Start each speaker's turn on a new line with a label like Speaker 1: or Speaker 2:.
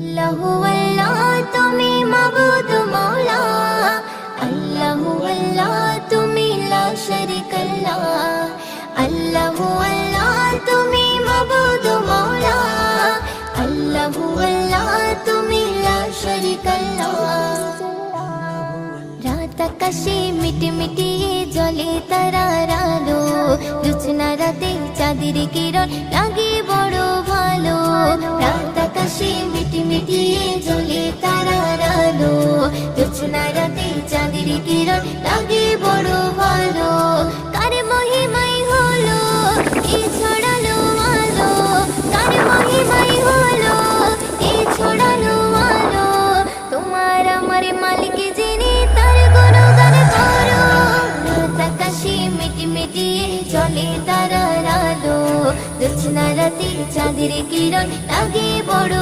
Speaker 1: আল্লাহু আল্লাহ তুমি মাবুদ মাওলা, আল্লাহু আল্লাহ তুমি লা শারীকাল্লাহ। আল্লাহু আল্লাহ তুমি মাবুদ মাওলা, আল্লাহু আল্লাহ তুমি লা শারীকাল্লাহ। রাত আকাশে মিটমিটিয়ে জ্বলে তারার আলো, জোছনা রাতে চাঁদের কিরণ লাগে বড় ভালো। রাত আকাশে মিটমিটিয়ে জ্বলে তারার আলো, জোছনা রাতে চাঁদের কিরণ লাগে বড় ভালো। কার মহিমাই হলো এই ছড়ালো আলো, কার মহিমাই হলো এই ছড়ালো আলো। তোমার আমার মালিক যিনি তার গুণগান করো। রাত আকাশে মিটমিটিয়ে জ্বলে তারার আলো, জোছনা রাতে চাঁদের কিরণ লাগে বড়